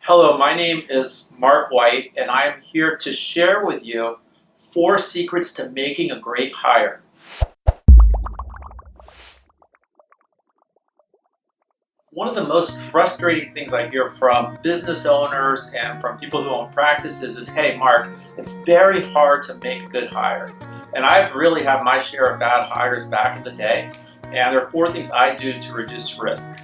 Hello, my name is Mark White, and I am here to share with you 4 secrets to making a great hire. One of the most frustrating things I hear from business owners and from people who own practices is, hey Mark, it's very hard to make a good hire. And I've really had my share of bad hires back in the day, and there are 4 things I do to reduce risk.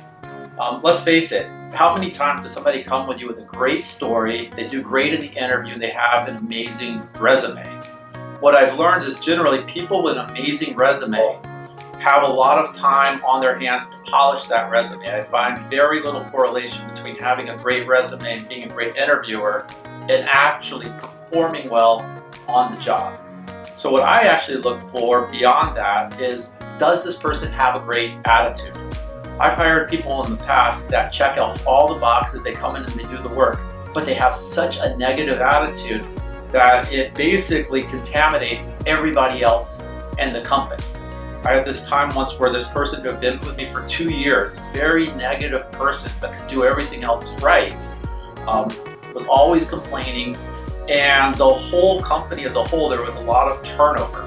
Let's face it, how many times does somebody come with you with a great story, they do great in the interview, and they have an amazing resume? What I've learned is generally people with an amazing resume have a lot of time on their hands to polish that resume. I find very little correlation between having a great resume and being a great interviewer and actually performing well on the job. So what I actually look for beyond that is, does this person have a great attitude? I've hired people in the past that check out all the boxes, they come in and they do the work, but they have such a negative attitude that it basically contaminates everybody else and the company. I had this time once where this person who had been with me for 2 years, very negative person, but could do everything else right, was always complaining, and the whole company as a whole, there was a lot of turnover.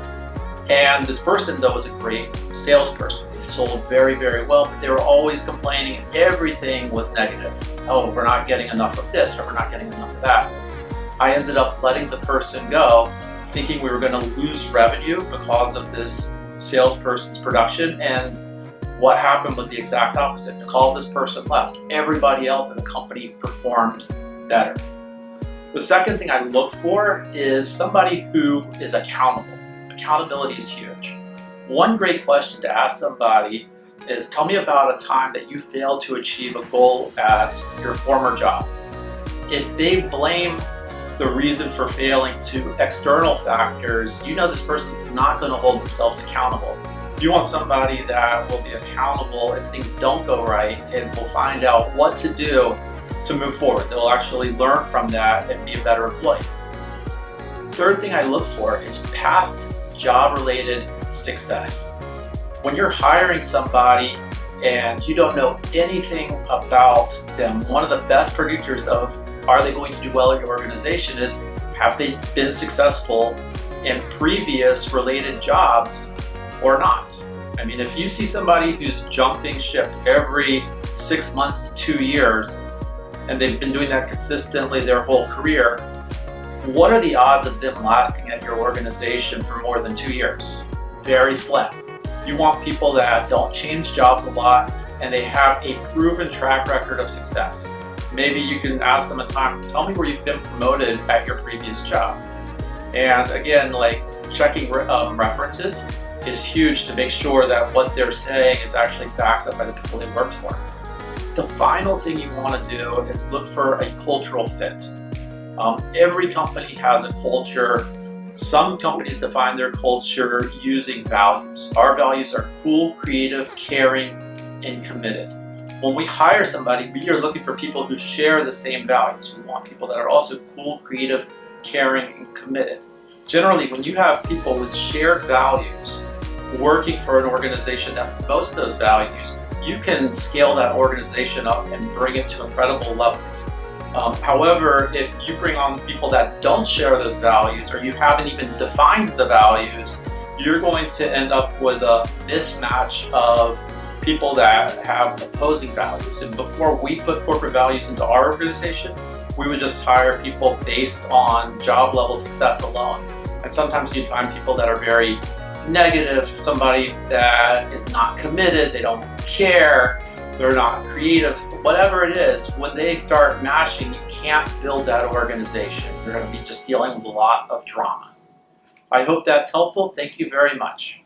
And this person, though, was a great salesperson. They sold very, very well, but they were always complaining. Everything was negative. Oh, we're not getting enough of this, or we're not getting enough of that. I ended up letting the person go, thinking we were going to lose revenue because of this salesperson's production. And what happened was the exact opposite. Because this person left, everybody else in the company performed better. The second thing I look for is somebody who is accountable. Accountability is huge. One great question to ask somebody is, tell me about a time that you failed to achieve a goal at your former job. If they blame the reason for failing to external factors, you know this person's not going to hold themselves accountable. You want somebody that will be accountable if things don't go right and will find out what to do to move forward. They'll actually learn from that and be a better employee. Third thing I look for is past job-related success. When you're hiring somebody and you don't know anything about them, one of the best predictors of are they going to do well at your organization is, have they been successful in previous related jobs or not? I mean, if you see somebody who's jumping ship every 6 months to 2 years, and they've been doing that consistently their whole career, what are the odds of them lasting at your organization for more than 2 years? Very slim. You want people that don't change jobs a lot and they have a proven track record of success. Maybe you can ask them a time, tell me where you've been promoted at your previous job. And again, like checking references is huge to make sure that what they're saying is actually backed up by the people they worked for. The final thing you want to do is look for a cultural fit. Every company has a culture. Some companies define their culture using values. Our values are cool, creative, caring, and committed. When we hire somebody, we are looking for people who share the same values. We want people that are also cool, creative, caring, and committed. Generally, when you have people with shared values working for an organization that promotes those values, you can scale that organization up and bring it to incredible levels. However, if you bring on people that don't share those values, or you haven't even defined the values, you're going to end up with a mismatch of people that have opposing values. And before we put corporate values into our organization, we would just hire people based on job level success alone. And sometimes you find people that are very negative, somebody that is not committed, they don't care, they're not creative, whatever it is. When they start mashing, you can't build that organization. You're going to be just dealing with a lot of drama. I hope that's helpful. Thank you very much.